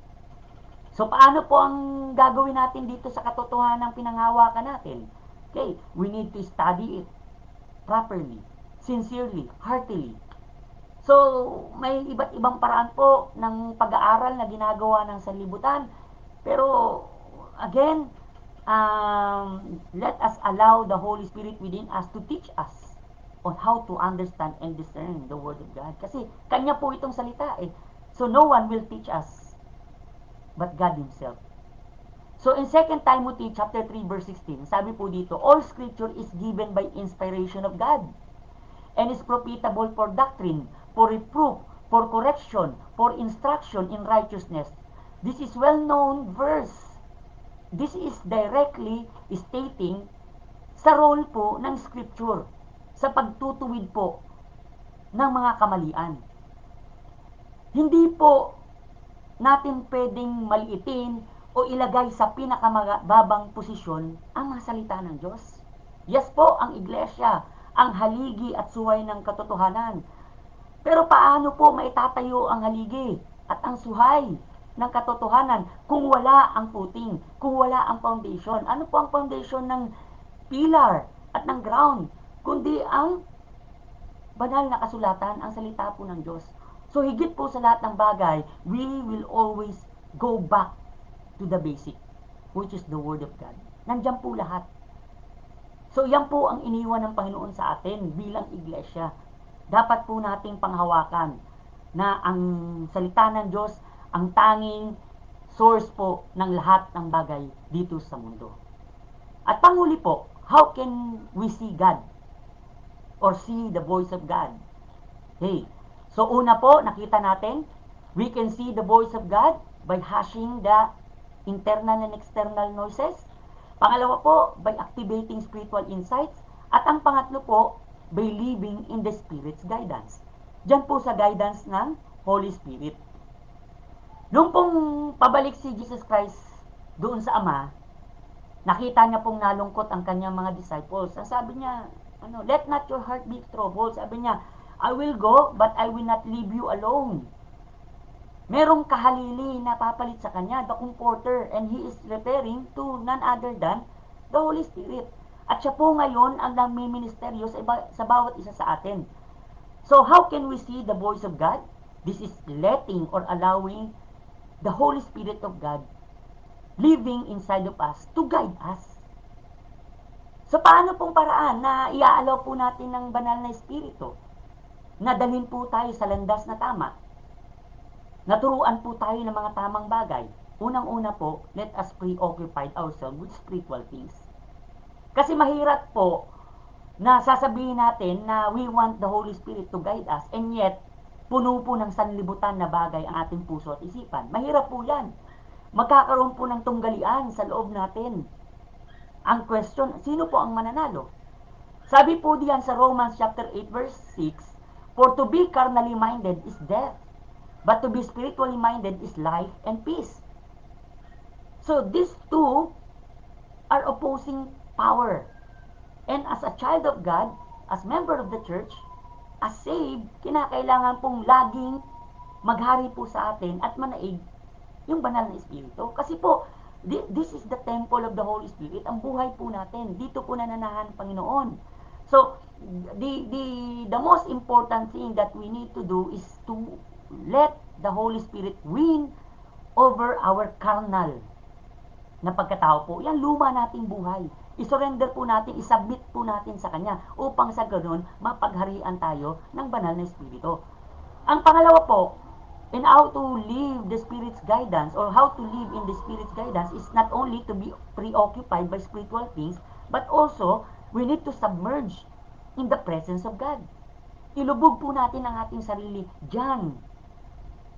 So, paano po ang gagawin natin dito sa katotohanan ng pinanghawakan natin? Okay, we need to study it properly, sincerely, heartily. So, may iba't ibang paraan po ng pag-aaral na ginagawa ng sanlibutan. Pero, again, let us allow the Holy Spirit within us to teach us on how to understand and discern the Word of God. Kasi, Kanya po itong salita eh. So, no one will teach us but God Himself. So, in 2 Timothy chapter 3 verse 16, sabi po dito, all scripture is given by inspiration of God and is profitable for doctrine, for reproof, for correction, for instruction in righteousness. This is well-known verse. This is directly stating sa role po ng scripture, sa pagtutuwid po ng mga kamalian. Hindi po natin pwedeng maliitin o ilagay sa pinakamababang posisyon ang mga salita ng Diyos. Yes po, ang iglesia, ang haligi at suway ng katotohanan. Pero paano po maitatayo ang haligi at ang suhay ng katotohanan kung wala ang footing, kung wala ang foundation? Ano po ang foundation ng pillar at ng ground? Kundi ang banal na kasulatan, ang salita po ng Diyos. So higit po sa lahat ng bagay, we will always go back to the basic, which is the Word of God. Nandiyan po lahat. So yan po ang iniwan ng Panginoon sa atin bilang iglesia. Dapat po nating panghawakan na ang salita ng Diyos ang tanging source po ng lahat ng bagay dito sa mundo. At panghuli po, how can we see God? Or see the voice of God? Hey, so una po, nakita natin, we can see the voice of God by hushing the internal and external noises. Pangalawa po, by activating spiritual insights. At ang pangatlo po, by living in the Spirit's guidance. Diyan po sa guidance ng Holy Spirit. Nung pong pabalik si Jesus Christ doon sa Ama, nakita niya pong nalungkot ang kanyang mga disciples. Ang sabi niya, let not your heart be troubled. Sabi niya, I will go, but I will not leave you alone. Merong kahalili na papalit sa kanya, the Comforter, and He is referring to none other than the Holy Spirit. At siya po ngayon ang nagmiministeryo sa bawat isa sa atin. So how can we see the voice of God? This is letting or allowing the Holy Spirit of God living inside of us to guide us. So paano pong paraan na iaalaw po natin ng banal na Espiritu? Na dalhin po tayo sa landas na tama. Naturuan po tayo ng mga tamang bagay. Unang-una po, let us preoccupy ourselves with spiritual things. Kasi mahirap po na sasabihin natin na we want the Holy Spirit to guide us, and yet, puno po ng sanlibutan na bagay ang ating puso at isipan. Mahirap po yan. Magkakaroon po ng tunggalian sa loob natin. Ang question, sino po ang mananalo? Sabi po diyan sa Romans chapter 8 verse 6, for to be carnally minded is death, but to be spiritually minded is life and peace. So these two are opposing power. And as a child of God, as member of the church, as saved, kinakailangan pong laging maghari po sa atin at manaig yung banal na Espiritu. Kasi po, this is the temple of the Holy Spirit. Ang buhay po natin, dito po nananahan ng Panginoon. So, the most important thing that we need to do is to let the Holy Spirit win over our carnal na pagkatao po. Yan luma nating buhay. I-surrender po natin, isubmit po natin sa Kanya upang sa ganoon mapagharian tayo ng banal na Espiritu. Ang pangalawa po, in how to live the Spirit's guidance or how to live in the Spirit's guidance is not only to be preoccupied by spiritual things, but also we need to submerge in the presence of God. Ilubog po natin ang ating sarili dyan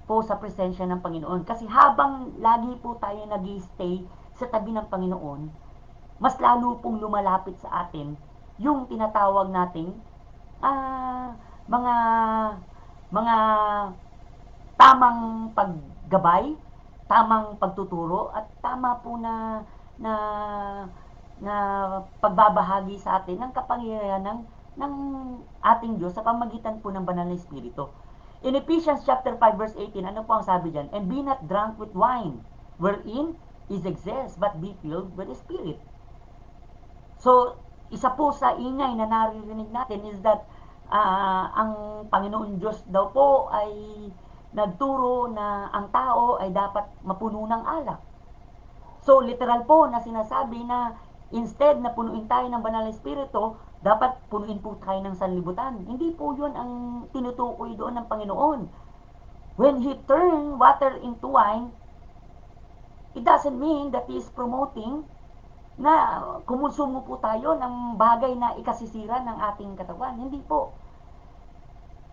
po sa presensya ng Panginoon. Kasi habang lagi po tayo nag-stay sa tabi ng Panginoon, mas lalo pong lumalapit sa atin yung tinatawag nating mga mga tamang paggabay, tamang pagtuturo at tama po na na pagbabahagi sa atin ng kapangyarihan ng ating Diyos sa pamagitan po ng banal na Espiritu. In Ephesians chapter 5 verse 18, ano po ang sabi diyan? And be not drunk with wine, wherein is excess, but be filled with the Spirit. So, isa po sa ingay na naririnig natin is that ang Panginoon Diyos daw po ay nagturo na ang tao ay dapat mapuno ng alak. So, literal po na sinasabi na instead na punuin tayo ng banal na Espiritu, dapat punuin po tayo ng sanlibutan. Hindi po yun ang tinutukoy doon ng Panginoon. When He turned water into wine, it doesn't mean that He is promoting na kumonsumo po tayo ng bagay na ikasisira ng ating katawan. Hindi po.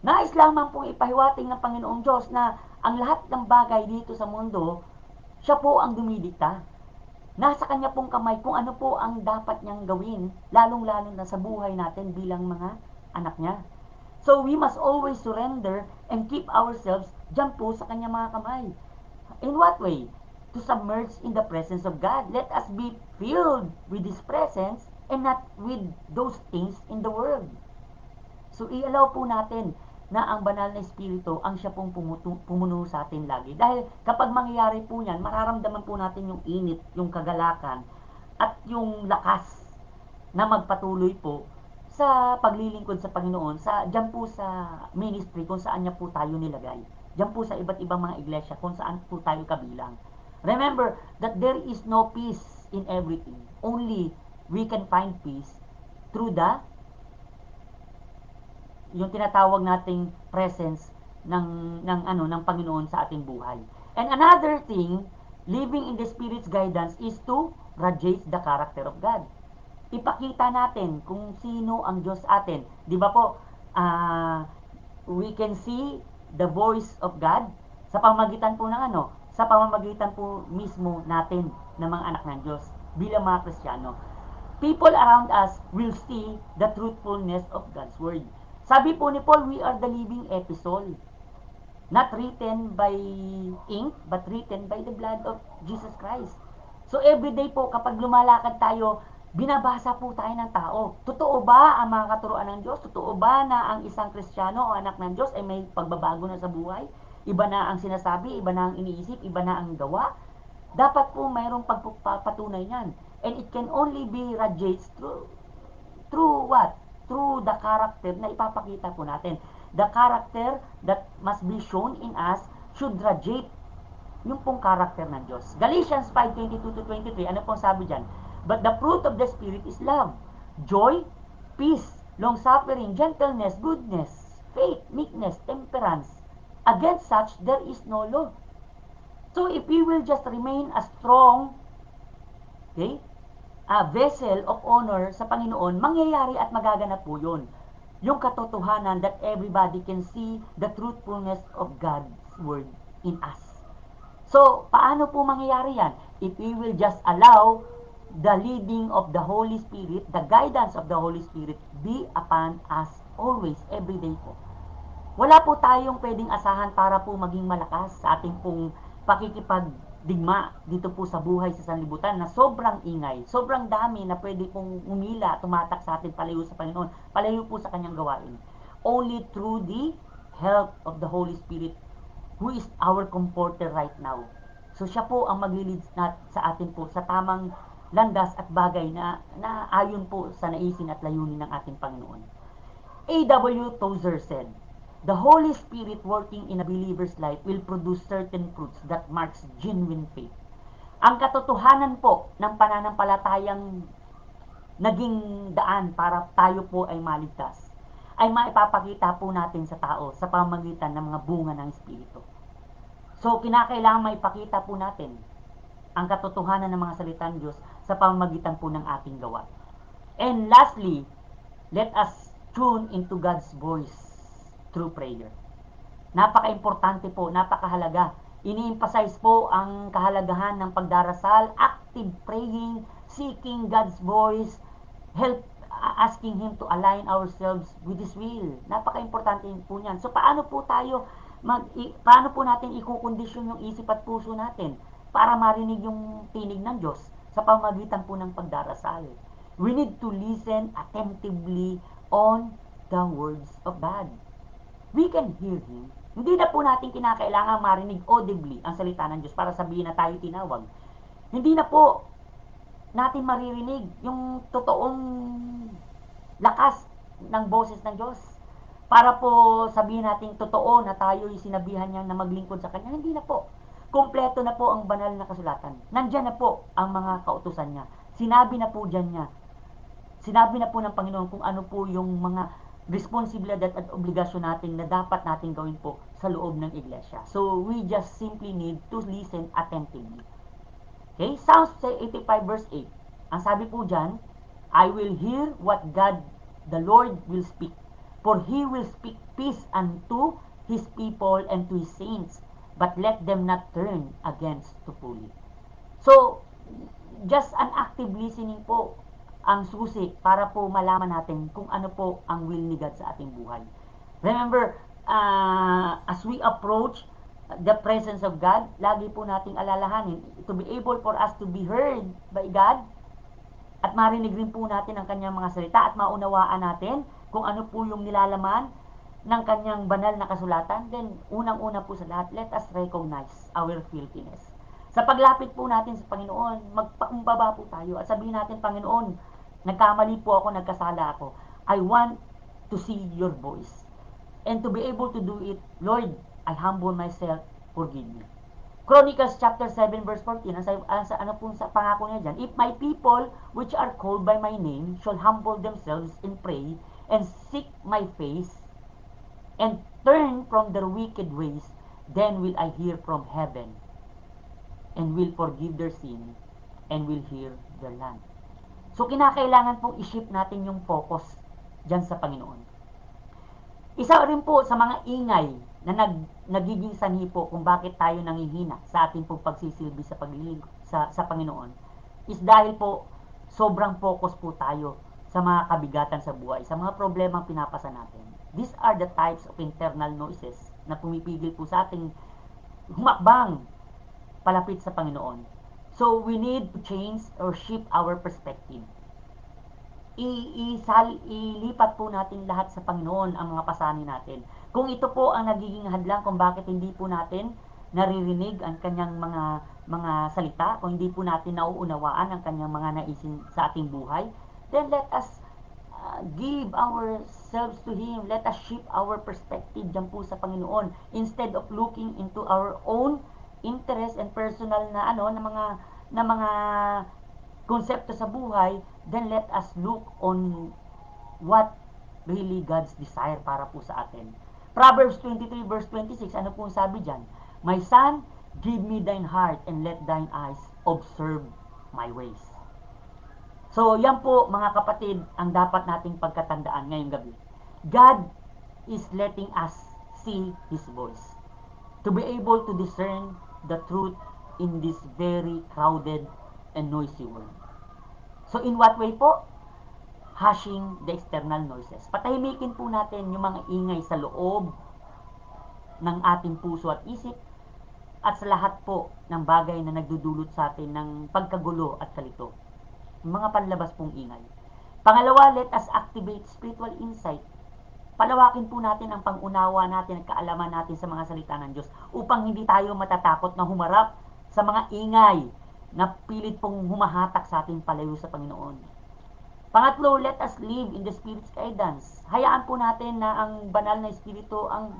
Nais lamang pong ipahiwating ng Panginoong Diyos na ang lahat ng bagay dito sa mundo, siya po ang dumidikta. Nasa Kanya pong kamay kung ano po ang dapat niyang gawin, lalong-lalo na sa buhay natin bilang mga anak niya. So we must always surrender and keep ourselves dyan po sa Kanya mga kamay. In what way? To submerge in the presence of God. Let us be filled with His presence and not with those things in the world. So i-allow po natin na ang banal na Espiritu ang siya pong pumuno sa atin lagi. Dahil kapag mangyayari po yan, mararamdaman po natin yung init, yung kagalakan, at yung lakas na magpatuloy po sa paglilingkod sa Panginoon, dyan po sa ministry kung saan niya po tayo nilagay. Dyan po sa iba't ibang mga iglesia kung saan po tayo kabilang. Remember that there is no peace in everything. Only we can find peace through yung tinatawag nating presence ng Panginoon sa ating buhay. And another thing, living in the Spirit's guidance is to radiate the character of God. Ipakita natin kung sino ang Diyos atin. Di ba po, we can see the voice of God sa pamamagitan po ng sa pamamagitan po mismo natin ng mga anak ng Diyos bilang mga Kristiyano. People around us will see the truthfulness of God's Word. Sabi po ni Paul, we are the living epistle. Not written by ink, but written by the blood of Jesus Christ. So everyday po, kapag lumalakad tayo, binabasa po tayo ng tao. Totoo ba ang mga katuruan ng Diyos? Totoo ba na ang isang Kristiyano o anak ng Diyos ay may pagbabago na sa buhay? Iba na ang sinasabi, iba na ang iniisip, iba na ang gawa? Dapat po mayroong pagpapatunay niyan. And it can only be radiated through what? Through the character na ipapakita po natin. The character that must be shown in us should radiate yung pong character ng Diyos. Galatians 5:22-23, ano pong sabi dyan? But the fruit of the Spirit is love, joy, peace, long-suffering, gentleness, goodness, faith, meekness, temperance. Against such, there is no law. So if we will just remain a strong, a vessel of honor sa Panginoon, mangyayari at magaganap po yun. Yung katotohanan that everybody can see the truthfulness of God's Word in us. So, paano po mangyayari yan? If we will just allow the leading of the Holy Spirit, the guidance of the Holy Spirit be upon us always, every day po. Wala po tayong pwedeng asahan para po maging malakas sa ating pong pakikipagdigma dito po sa buhay sa sanlibutan na sobrang ingay, sobrang dami na pwede pong umila, tumatak sa atin palayo sa Panginoon, palayo po sa kanyang gawain. Only through the help of the Holy Spirit who is our comforter right now. So siya po ang maglilid sa atin po sa tamang landas at bagay na ayon po sa naisin at layunin ng ating Panginoon. A.W. Tozer said, The Holy Spirit working in a believer's life will produce certain fruits that marks genuine faith. Ang katotohanan po ng pananampalatayang naging daan para tayo po ay maligtas ay maipapakita po natin sa tao sa pamamagitan ng mga bunga ng Espiritu. So, kinakailangan maipakita po natin ang katotohanan ng mga salita ng Diyos sa pamamagitan po ng ating gawa. And lastly, let us tune into God's voice through prayer. Napaka-importante po, napakahalaga. Ini-emphasize po ang kahalagahan ng pagdarasal, active praying, seeking God's voice, help asking Him to align ourselves with His will. Napaka-importante po niyan. So, paano po natin ikukondisyon yung isip at puso natin para marinig yung tinig ng Diyos sa pamamagitan po ng pagdarasal? We need to listen attentively on the words of God. We can hear Him. Hindi na po natin kinakailangan marinig audibly ang salita ng Diyos para sabihin na tayo tinawag. Hindi na po natin maririnig yung totoong lakas ng boses ng Diyos para po sabihin natin totoo na tayo'y sinabihan niya na maglingkod sa Kanya. Hindi na po. Kompleto na po ang banal na kasulatan. Nandyan na po ang mga kautusan niya. Sinabi na po dyan niya. Sinabi na po ng Panginoon kung ano po yung mga responsibilidad at obligasyon natin na dapat natin gawin po sa loob ng iglesia. So, we just simply need to listen attentively. Okay? Psalms 85 verse 8. Ang sabi po dyan, I will hear what God the Lord will speak. For He will speak peace unto His people and to His saints, but let them not turn against to fully. So, just an active listening po ang susi para po malaman natin kung ano po ang will ni God sa ating buhay. Remember, as we approach the presence of God, lagi po nating alalahanin to be able for us to be heard by God at marinig rin po natin ang kanyang mga salita at maunawaan natin kung ano po yung nilalaman ng kanyang banal na kasulatan. Then, unang-una po sa lahat, let us recognize our filthiness. Sa paglapit po natin sa Panginoon, magpakumbaba po tayo at sabihin natin, Panginoon, nagkamali po ako, nagkasala ako. I want to see your voice. And to be able to do it, Lord, I humble myself, forgive me. Chronicles chapter 7 verse 14, ano po sa pangako niya dyan, if my people which are called by my name shall humble themselves and pray and seek my face and turn from their wicked ways, then will I hear from heaven and will forgive their sin and will heal their land. So, kinakailangan pong i-shift natin yung focus dyan sa Panginoon. Isa rin po sa mga ingay na nagiging sanhi po kung bakit tayo nangihina sa ating pong pagsisilbi sa paglilingkod sa Panginoon is dahil po sobrang focus po tayo sa mga kabigatan sa buhay, sa mga problemang pinapasa natin. These are the types of internal noises na pumipigil po sa ating humakbang palapit sa Panginoon. So, we need to change or shift our perspective. Ilipat po natin lahat sa Panginoon ang mga pasanin natin. Kung ito po ang nagiging hadlang kung bakit hindi po natin naririnig ang kanyang mga salita, kung hindi po natin nauunawaan ang kanyang mga naisin sa ating buhay, then let us give ourselves to Him. Let us shift our perspective dyan po sa Panginoon. Instead of looking into our own interest and personal na mga konsepto sa buhay, then let us look on what really God's desire para po sa atin. Proverbs 23 verse 26, ano po sabi dyan? My son, give me thine heart and let thine eyes observe my ways. So, yan po mga kapatid ang dapat nating pagkatandaan ngayong gabi. God is letting us see His voice. To be able to discern the truth in this very crowded and noisy world. So, in what way po? Hushing the external noises. Patahimikin po natin yung mga ingay sa loob ng ating puso at isip at sa lahat po ng bagay na nagdudulot sa atin ng pagkagulo at kalito. Mga panlabas pong ingay. Pangalawa, let us activate spiritual insight. Palawakin po natin ang pangunawa natin at kaalaman natin sa mga salita ng Diyos upang hindi tayo matatakot na humarap sa mga ingay na pilit pong humahatak sa ating palayo sa Panginoon. Pangatlo, let us live in the Spirit's guidance. Hayaan po natin na ang banal na Espiritu ang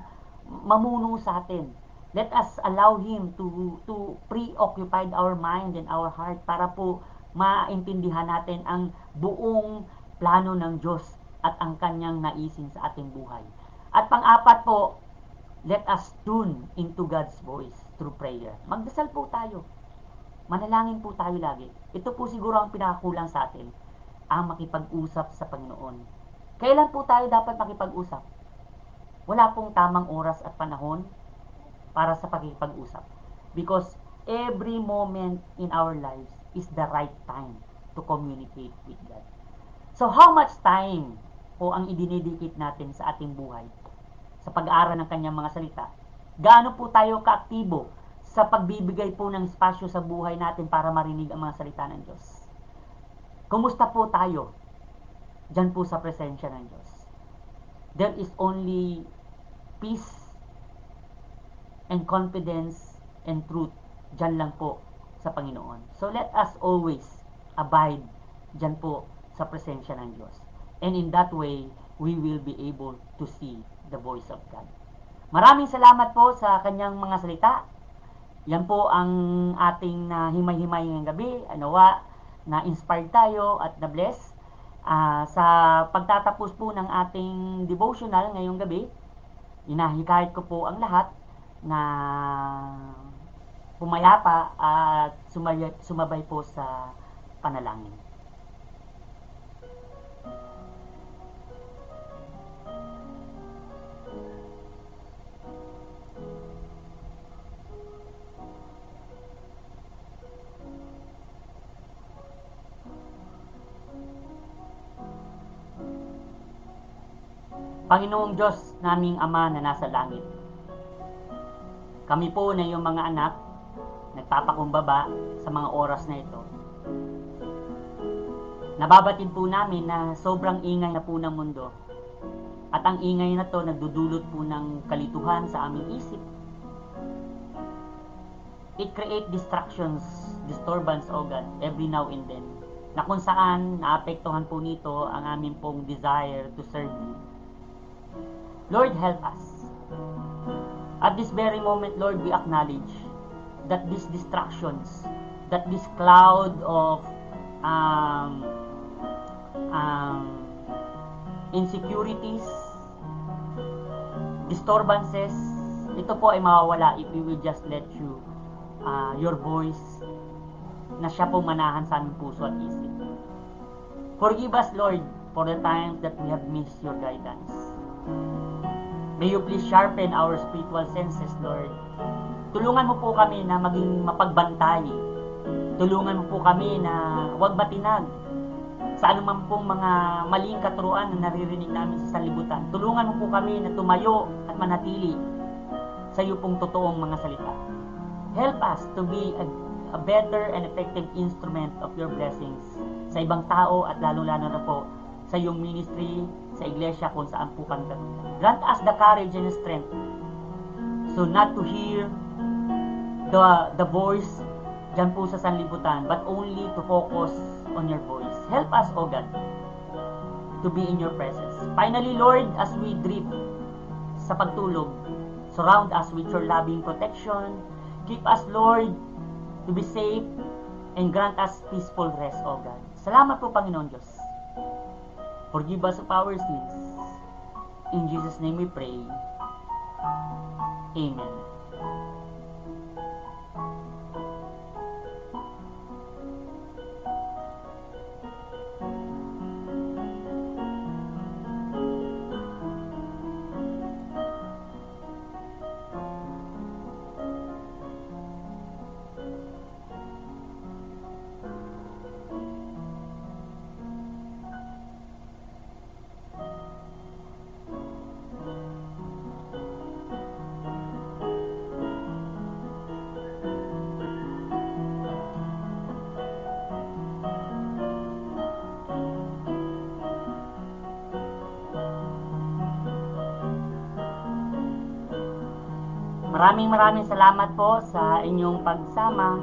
mamuno sa atin. Let us allow Him to preoccupy our mind and our heart para po maintindihan natin ang buong plano ng Diyos at ang kanyang naisin sa ating buhay. At pang-apat po, let us tune into God's voice through prayer. Magdasal po tayo. Manalangin po tayo lagi. Ito po siguro ang pinakakulang sa atin, ang makipag-usap sa Panginoon. Kailan po tayo dapat makipag-usap? Wala pong tamang oras at panahon para sa pakikipag-usap. Because every moment in our lives is the right time to communicate with God. So how much time po ang idinidikit natin sa ating buhay sa pag-aaral ng kanyang mga salita? Gaano po tayo kaaktibo sa pagbibigay po ng espasyo sa buhay natin para marinig ang mga salita ng Diyos? Kumusta po tayo dyan po sa presensya ng Diyos? There is only peace and confidence and truth dyan lang po sa Panginoon. So let us always abide dyan po sa presensya ng Diyos. And in that way, we will be able to see the voice of God. Maraming salamat po sa kanyang mga salita. Yan po ang ating himay-himay ngayong gabi. Nawa na-inspired tayo at na-bless. Sa pagtatapos po ng ating devotional ngayong gabi, inahikayat ko po ang lahat na pumayapa at sumabay po sa panalangin. Panginoong Diyos naming Ama na nasa langit, kami po na iyong mga anak, nagpapakumbaba sa mga oras na ito. Nababatid po namin na sobrang ingay na po ng mundo. At ang ingay na to nagdudulot po ng kalituhan sa aming isip. It create distractions, disturbance, O God, every now and then. Na kung saan naapektuhan po nito ang aming pong desire to serve you. Lord, help us. At this very moment, Lord, we acknowledge that these distractions, that this cloud of insecurities, disturbances, ito po ay mawawala if we will just let you, your voice, na siya po manahan sa aming puso at isip. Forgive us, Lord, for the times that we have missed your guidance. May you please sharpen our spiritual senses, Lord. Tulungan mo po kami na maging mapagbantay. Tulungan mo po kami na huwag matinag sa anuman pong mga maling katuruan na naririnig namin sa sanlibutan. Tulungan mo po kami na tumayo at manatili sa iyo pong totoong mga salita. Help us to be a better and effective instrument of your blessings sa ibang tao at lalong-lalo na po sa iyong ministry, sa iglesia kung saan po kami. Grant us the courage and strength so not to hear the voice dyan po sa sanlibutan, but only to focus on your voice. Help us, O God, to be in your presence. Finally, Lord, as we drift sa pagtulog, surround us with your loving protection. Keep us, Lord, to be safe and grant us peaceful rest, O God. Salamat po, Panginoon Diyos. Forgive us of our sins. In Jesus' name we pray. Amen. Maraming salamat po sa inyong pagsama.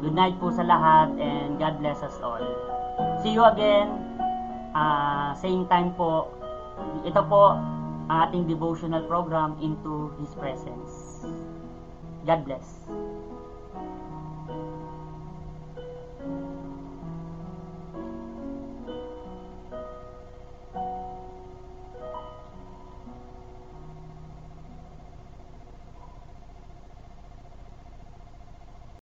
Good night po sa lahat and God bless us all. See you again. Same time po. Ito po ang ating devotional program into His presence. God bless.